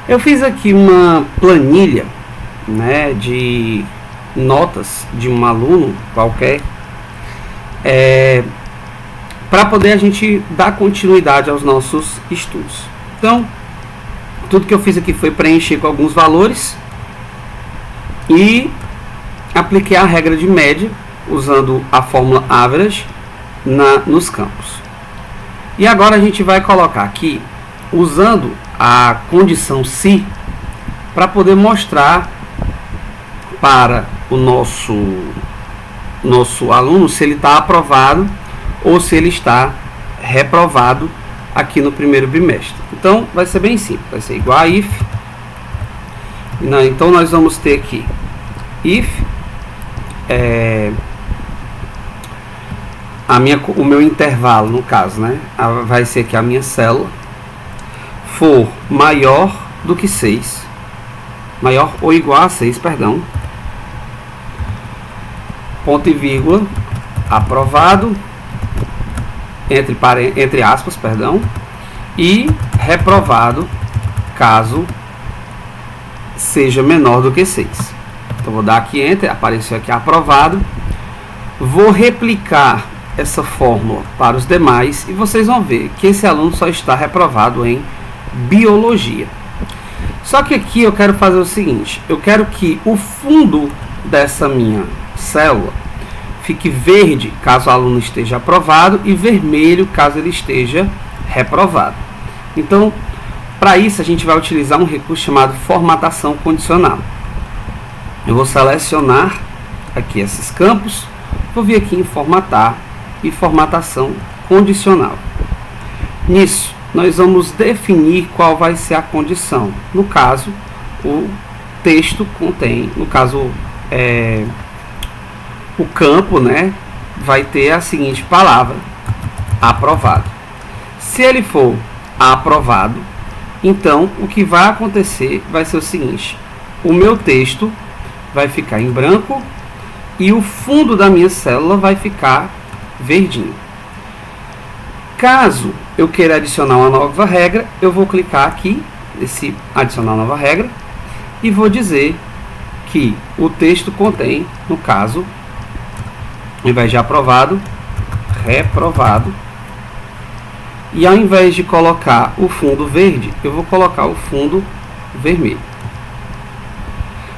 Eu fiz aqui uma planilha, né, de notas de um aluno qualquer, para poder a gente dar continuidade aos nossos estudos. Então, tudo que eu fiz aqui foi preencher com alguns valores e apliquei a regra de média usando a fórmula average nos campos. E agora a gente vai colocar aqui, usando a condição se, para poder mostrar para o nosso aluno se ele está aprovado ou se ele está reprovado aqui no primeiro bimestre. Então vai ser bem simples, vai ser igual a if. Então nós vamos ter aqui if o meu intervalo, no caso, né, vai ser que a minha célula for maior do que 6, maior ou igual a 6, perdão, ponto e vírgula, aprovado, entre aspas, perdão, e reprovado caso seja menor do que 6. Então vou dar aqui enter, apareceu aqui aprovado. Vou replicar essa fórmula para os demais e vocês vão ver que esse aluno só está reprovado em biologia. Só que aqui eu quero fazer o seguinte, eu quero que o fundo dessa minha célula fique verde caso o aluno esteja aprovado e vermelho caso ele esteja reprovado. Então, para isso a gente vai utilizar um recurso chamado formatação condicional. Eu vou selecionar aqui esses campos, vou vir aqui em formatar e formatação condicional. Nisso, nós vamos definir qual vai ser a condição. No caso, o texto contém, no caso, o campo, né, vai ter a seguinte palavra, aprovado. Se ele for aprovado, então o que vai acontecer vai ser o seguinte, o meu texto vai ficar em branco e o fundo da minha célula vai ficar verdinho. Caso eu queira adicionar uma nova regra, eu vou clicar aqui, nesse adicionar nova regra, e vou dizer que o texto contém, no caso, ao invés de aprovado, reprovado. E ao invés de colocar o fundo verde, eu vou colocar o fundo vermelho.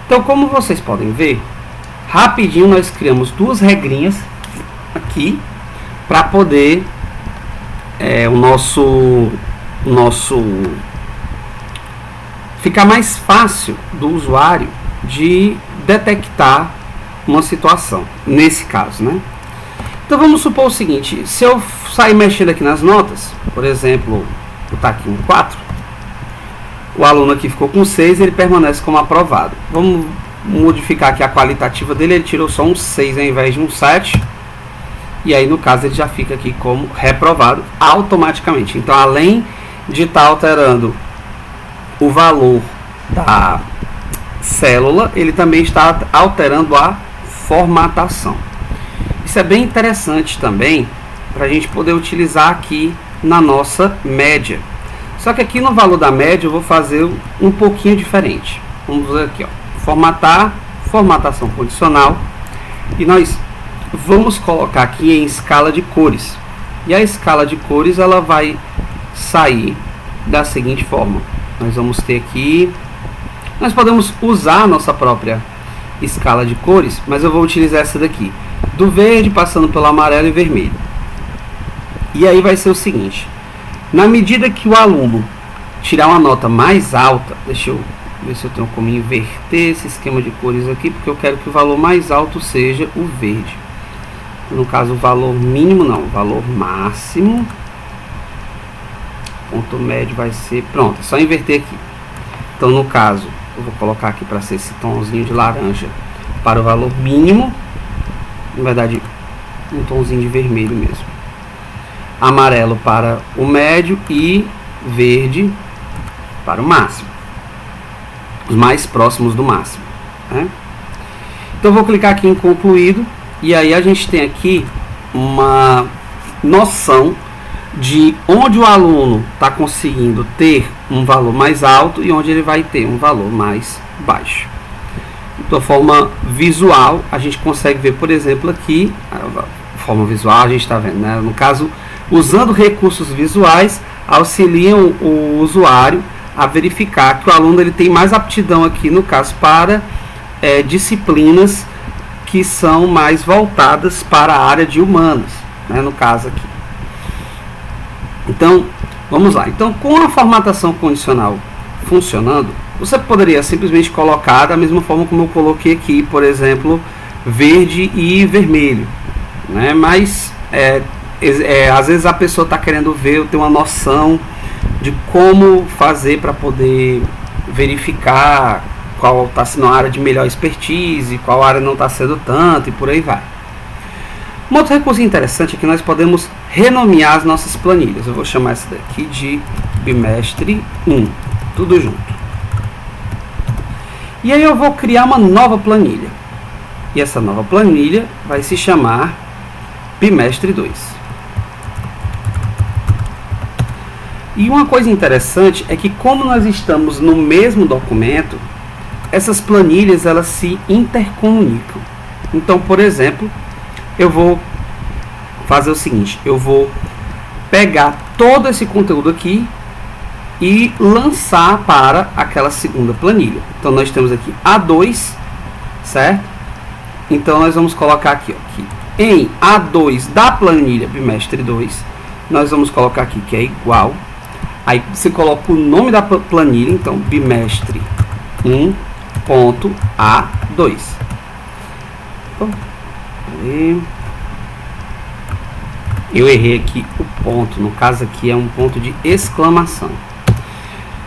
Então, como vocês podem ver, rapidinho nós criamos duas regrinhas aqui para poder o nosso ficar mais fácil do usuário de detectar uma situação, nesse caso, né? Então vamos supor o seguinte, se eu sair mexendo aqui nas notas, por exemplo, vou botar aqui um 4, o aluno aqui ficou com 6, ele permanece como aprovado. Vamos modificar aqui a qualitativa dele, ele tirou só um 6 ao invés de um 7, e aí no caso ele já fica aqui como reprovado automaticamente. Então, além de estar alterando o valor da célula, ele também está alterando a formatação. Isso é bem interessante também para a gente poder utilizar aqui na nossa média. Só que aqui no valor da média eu vou fazer um pouquinho diferente. Vamos ver aqui, ó, formatar, formatação condicional, e nós vamos colocar aqui em escala de cores. E a escala de cores ela vai sair da seguinte forma. Nós vamos ter aqui, nós podemos usar a nossa própria escala de cores, mas eu vou utilizar essa daqui, do verde passando pelo amarelo e vermelho. E aí vai ser o seguinte, na medida que o aluno tirar uma nota mais alta, deixa eu ver se eu tenho como inverter esse esquema de cores aqui, porque eu quero que o valor mais alto seja o verde. No caso, o valor mínimo não, o valor máximo, ponto médio vai ser, pronto, é só inverter aqui. Então, no caso, eu vou colocar aqui para ser esse tomzinho de laranja para o valor mínimo, na verdade, um tomzinho de vermelho mesmo. Amarelo para o médio e verde para o máximo. Os mais próximos do máximo, né? Então, eu vou clicar aqui em concluído. E aí a gente tem aqui uma noção de onde o aluno está conseguindo ter um valor mais alto e onde ele vai ter um valor mais baixo. De forma visual, a gente consegue ver, por exemplo, aqui, a forma visual a gente está vendo, né? No caso, usando recursos visuais, auxiliam o usuário a verificar que o aluno ele tem mais aptidão aqui, no caso, para disciplinas que são mais voltadas para a área de humanas, né? No caso aqui. Então, vamos lá. Então, com a formatação condicional funcionando, você poderia simplesmente colocar da mesma forma como eu coloquei aqui, por exemplo, verde e vermelho, né? Mas às vezes a pessoa está querendo ver, ter uma noção de como fazer para poder verificar qual está sendo a área de melhor expertise, qual área não está sendo tanto e por aí vai. Um outro recurso interessante é que nós podemos renomear as nossas planilhas. Eu vou chamar essa daqui de bimestre 1, tudo junto. E aí eu vou criar uma nova planilha. E essa nova planilha vai se chamar bimestre 2. E uma coisa interessante é que como nós estamos no mesmo documento, essas planilhas elas se intercomunicam. Então, por exemplo, eu vou fazer o seguinte, eu vou pegar todo esse conteúdo aqui e lançar para aquela segunda planilha. Então nós temos aqui A2, certo? Então nós vamos colocar aqui, ó, aqui em A2 da planilha bimestre 2, nós vamos colocar aqui que é igual. Aí você coloca o nome da planilha, então bimestre 1.A2. Eu errei aqui o ponto, no caso aqui é um ponto de exclamação.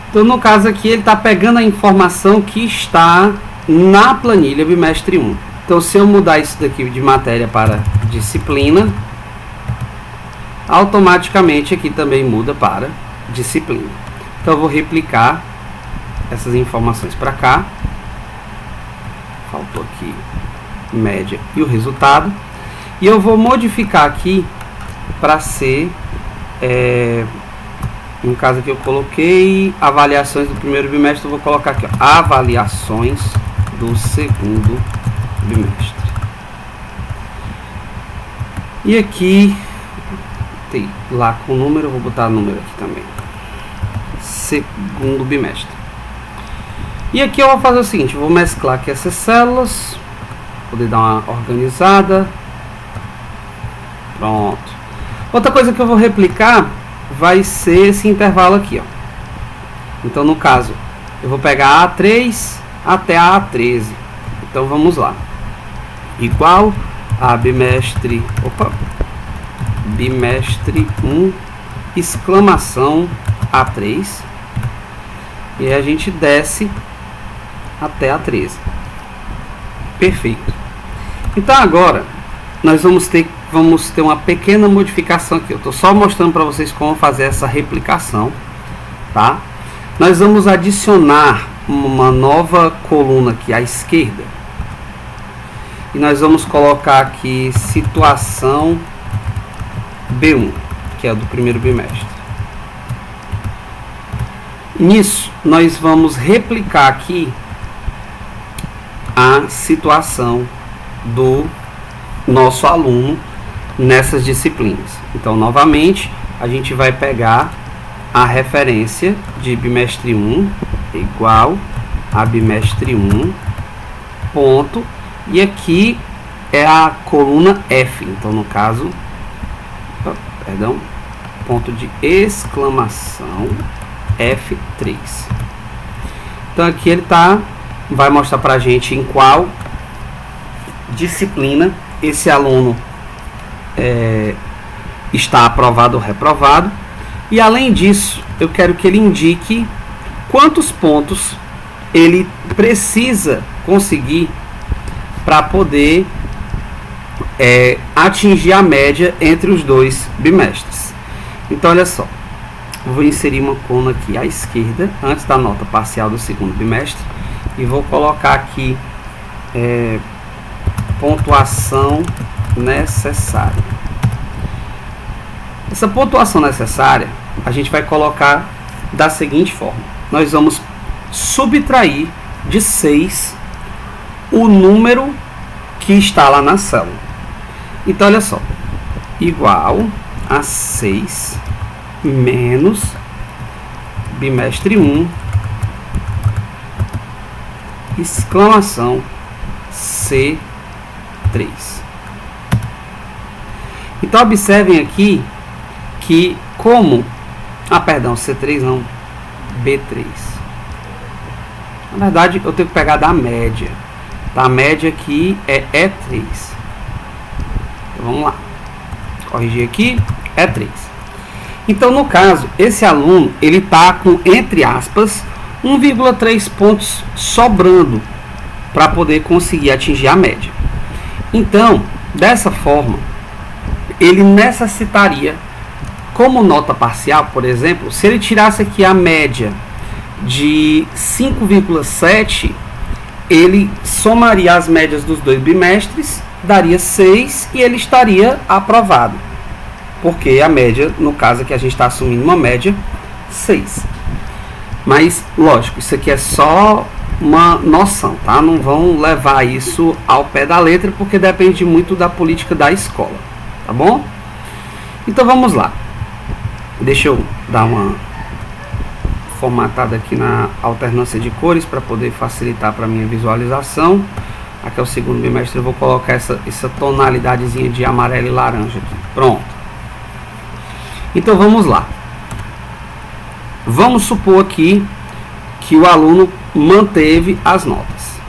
Então no caso aqui ele está pegando a informação que está na planilha bimestre 1. Então se eu mudar isso daqui de matéria para disciplina, automaticamente aqui também muda para disciplina. Então eu vou replicar essas informações para cá. Faltou aqui média e o resultado. E eu vou modificar aqui para ser, no caso aqui eu coloquei avaliações do primeiro bimestre, eu vou colocar aqui, ó, avaliações do segundo bimestre. E aqui tem lá com o número, eu vou botar número aqui também, segundo bimestre. E aqui eu vou fazer o seguinte, eu vou mesclar aqui essas células, poder dar uma organizada. Pronto. Outra coisa que eu vou replicar vai ser esse intervalo aqui, ó. Então no caso eu vou pegar a A3 até a A13. Então vamos lá, igual a bimestre 1 exclamação A3, e a gente desce até a 13. Perfeito. Então agora nós vamos ter uma pequena modificação aqui. Eu estou só mostrando para vocês como fazer essa replicação, tá? Nós vamos adicionar uma nova coluna aqui à esquerda e nós vamos colocar aqui situação B1, que é do primeiro bimestre. Nisso nós vamos replicar aqui a situação do nosso aluno nessas disciplinas. Então novamente a gente vai pegar a referência de bimestre 1 igual a bimestre 1 ponto, e aqui é a coluna F, então no caso, perdão, ponto de exclamação F3. Então aqui ele vai mostrar pra gente em qual disciplina esse aluno está aprovado ou reprovado. E além disso, eu quero que ele indique quantos pontos ele precisa conseguir para poder atingir a média entre os dois bimestres. Então olha só, vou inserir uma coluna aqui à esquerda antes da nota parcial do segundo bimestre e vou colocar aqui pontuação necessária. Essa pontuação necessária a gente vai colocar da seguinte forma. Nós vamos subtrair de 6 o número que está lá na célula. Então, olha só. Igual a 6 menos bimestre 1, exclamação C3. Então, observem aqui que como... perdão, C3 não, B3. Na verdade, eu tenho que pegar da média. A média aqui é E3. Então, vamos lá. Corrigir aqui, E3. Então, no caso, esse aluno, ele está com, entre aspas, 1,3 pontos sobrando para poder conseguir atingir a média. Então, dessa forma, ele necessitaria, como nota parcial, por exemplo, se ele tirasse aqui a média de 5,7, ele somaria as médias dos 2 bimestres, daria 6 e ele estaria aprovado. Porque a média, no caso aqui a gente está assumindo uma média 6. Mas, lógico, isso aqui é só uma noção, tá? Não vão levar isso ao pé da letra, porque depende muito da política da escola, tá bom? Então vamos lá. Deixa eu dar uma formatada aqui na alternância de cores para poder facilitar para minha visualização. Aqui é o segundo bimestre, eu vou colocar essa tonalidadezinha de amarelo e laranja aqui. Pronto. Então vamos lá. Vamos supor aqui que o aluno manteve as notas.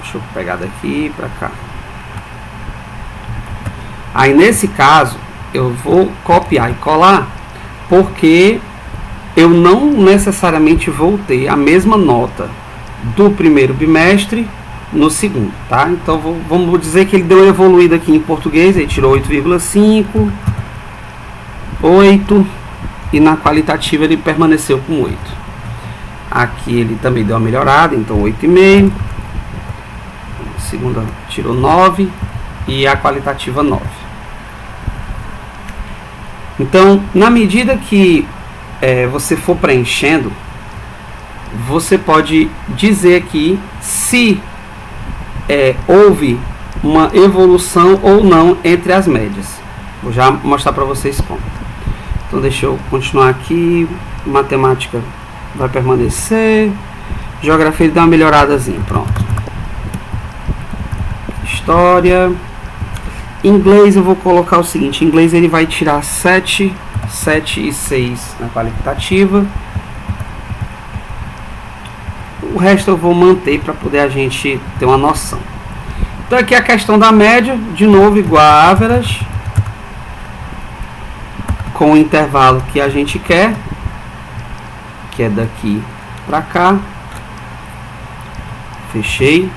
Deixa eu pegar daqui para cá. Aí nesse caso eu vou copiar e colar, porque eu não necessariamente vou ter a mesma nota do primeiro bimestre no segundo, tá? Então vamos dizer que ele deu uma evoluída aqui em português, ele tirou 8,5, 8, e na qualitativa ele permaneceu com 8. Aqui ele também deu uma melhorada, então 8,5. Segunda tirou 9 e a qualitativa 9. Então, na medida que você for preenchendo, você pode dizer aqui se houve uma evolução ou não entre as médias. Vou já mostrar para vocês como. Então, deixa eu continuar aqui. Matemática vai permanecer. Geografia ele dá uma melhoradazinha. Pronto. História. Inglês eu vou colocar o seguinte. Inglês ele vai tirar 7 e 6 na qualitativa. O resto eu vou manter para poder a gente ter uma noção. Então aqui a questão da média, de novo igual a average, com o intervalo que a gente quer, que é daqui para cá. Fechei.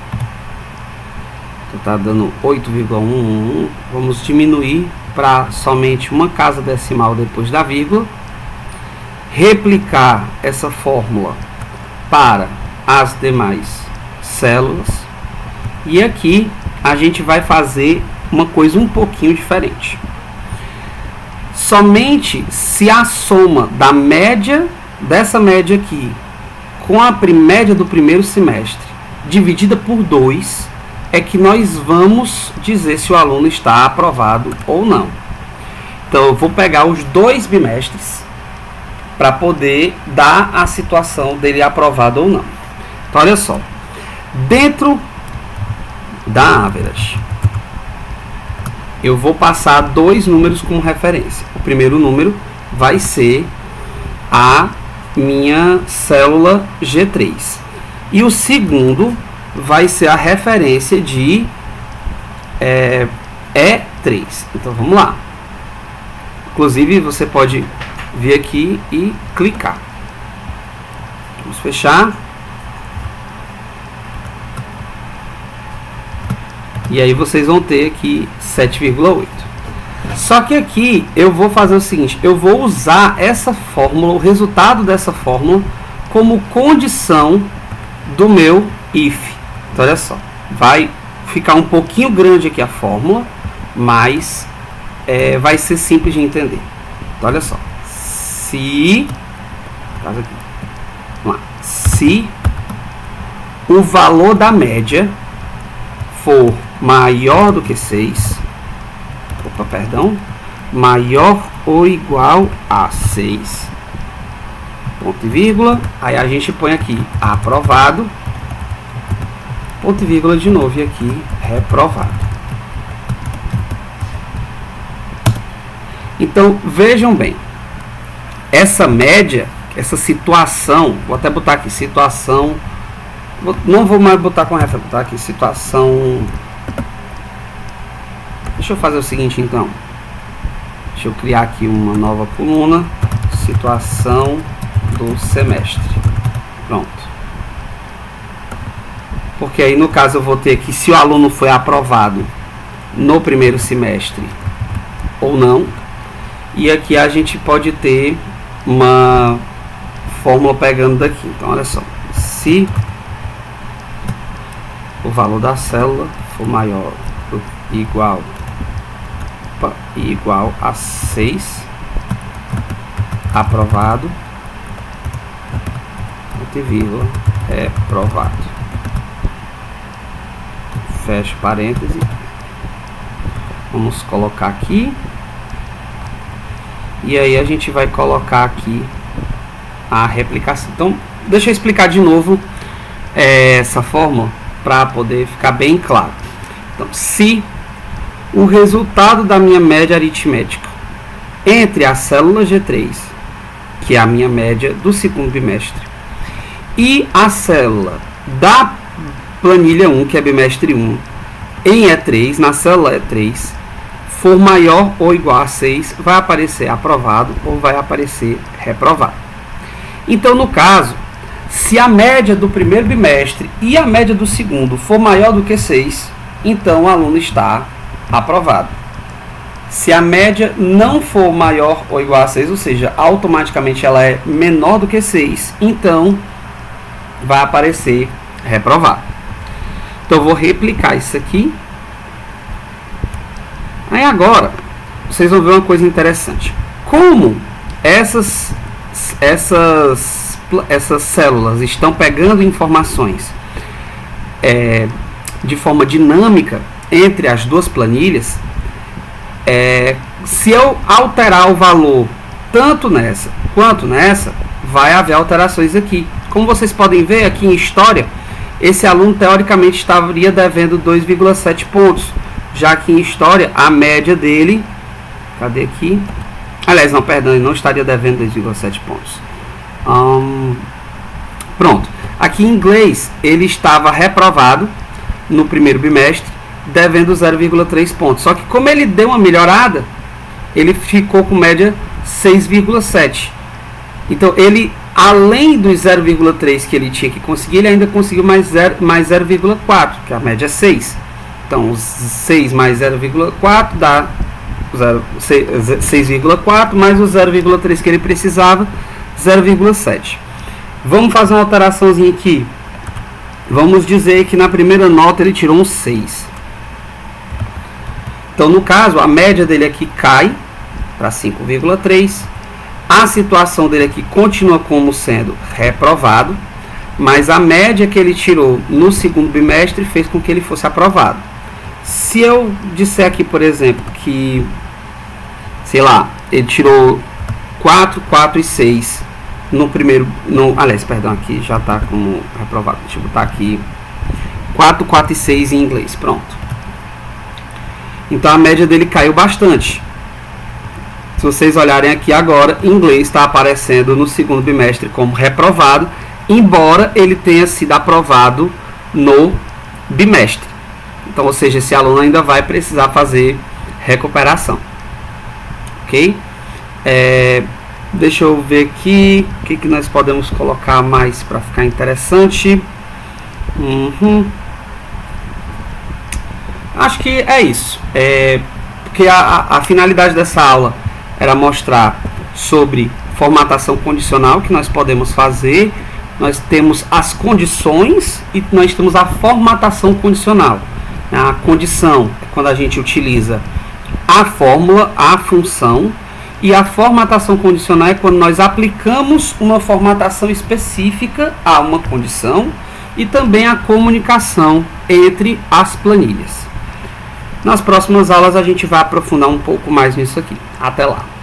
Então tá dando 8,111. Vamos diminuir para somente uma casa decimal depois da vírgula. Replicar essa fórmula para as demais células. E aqui a gente vai fazer uma coisa um pouquinho diferente. Somente se a soma da média, dessa média aqui, com a média do primeiro semestre, dividida por 2, é que nós vamos dizer se o aluno está aprovado ou não. Então eu vou pegar os 2 bimestres para poder dar a situação dele aprovado ou não. Então olha só, dentro da average, eu vou passar 2 números como referência. O primeiro número vai ser a minha célula G3. E o segundo vai ser a referência de E3. Então vamos lá. Inclusive você pode vir aqui e clicar. Vamos fechar. E aí vocês vão ter aqui 7,8. Só que aqui eu vou fazer o seguinte, eu vou usar essa fórmula, o resultado dessa fórmula, como condição do meu if. Então olha só, vai ficar um pouquinho grande aqui a fórmula, mas vai ser simples de entender. Então olha só, se caso aqui. Vamos lá. Se o valor da média for maior do que 6, maior ou igual a 6, ponto e vírgula, aí a gente põe aqui aprovado, ponto e vírgula de novo, e aqui reprovado. Então, vejam bem, essa média, essa situação, vou até botar aqui situação, não vou mais botar com referência, vou botar aqui situação. Deixa eu fazer o seguinte então, deixa eu criar aqui uma nova coluna, situação do semestre, pronto. Porque aí no caso eu vou ter que, se o aluno foi aprovado no primeiro semestre ou não, e aqui a gente pode ter uma fórmula pegando daqui. Então olha só, se o valor da célula for maior ou igual a 6, aprovado, ponto e vírgula, reprovado, fecho parêntese. Vamos colocar aqui, e aí a gente vai colocar aqui a replicação. Então deixa eu explicar de novo essa fórmula para poder ficar bem claro. Então, se o resultado da minha média aritmética entre a célula G3, que é a minha média do segundo bimestre, e a célula da planilha 1, que é bimestre 1, em E3, na célula E3, for maior ou igual a 6, vai aparecer aprovado ou vai aparecer reprovado. Então, no caso, se a média do primeiro bimestre e a média do segundo for maior do que 6, então o aluno está aprovado. Se a média não for maior ou igual a 6, ou seja, automaticamente ela é menor do que 6, então vai aparecer reprovado. Então eu vou replicar isso aqui. Aí agora, vocês vão ver uma coisa interessante. Como essas células estão pegando informações de forma dinâmica entre as duas planilhas, se eu alterar o valor tanto nessa quanto nessa, vai haver alterações aqui. Como vocês podem ver aqui em história, esse aluno teoricamente estaria devendo 2,7 pontos, já que em história a média dele, cadê aqui? Aliás, não, perdão, ele não estaria devendo 2,7 pontos. Pronto. Aqui em inglês, ele estava reprovado no primeiro bimestre, devendo 0,3 pontos. Só que como ele deu uma melhorada, ele ficou com média 6,7. Então, ele, além dos 0,3 que ele tinha que conseguir, ele ainda conseguiu mais 0,4, que a média é 6. Então, 6 mais 0,4 dá 6,4, mais o 0,3 que ele precisava, 0,7. Vamos fazer uma alteraçãozinha aqui. Vamos dizer que na primeira nota ele tirou um 6. Então, no caso, a média dele aqui cai para 5,3. A situação dele aqui continua como sendo reprovado, mas a média que ele tirou no segundo bimestre fez com que ele fosse aprovado. Se eu disser aqui, por exemplo, que, sei lá, ele tirou 4, 4 e 6 no primeiro, aliás, perdão, aqui já está como reprovado. Deixa eu botar aqui 4, 4 e 6 em inglês, pronto. Então a média dele caiu bastante. Se vocês olharem aqui agora, em inglês está aparecendo no segundo bimestre como reprovado, embora ele tenha sido aprovado no bimestre. Então, ou seja, esse aluno ainda vai precisar fazer recuperação. Ok? Deixa eu ver aqui o que nós podemos colocar mais para ficar interessante. Acho que é isso. Porque a finalidade dessa aula era mostrar sobre formatação condicional que nós podemos fazer. Nós temos as condições e nós temos a formatação condicional. A condição é quando a gente utiliza a fórmula, a função, E a formatação condicional é quando nós aplicamos uma formatação específica a uma condição e também a comunicação entre as planilhas. Nas próximas aulas a gente vai aprofundar um pouco mais nisso aqui. Até lá!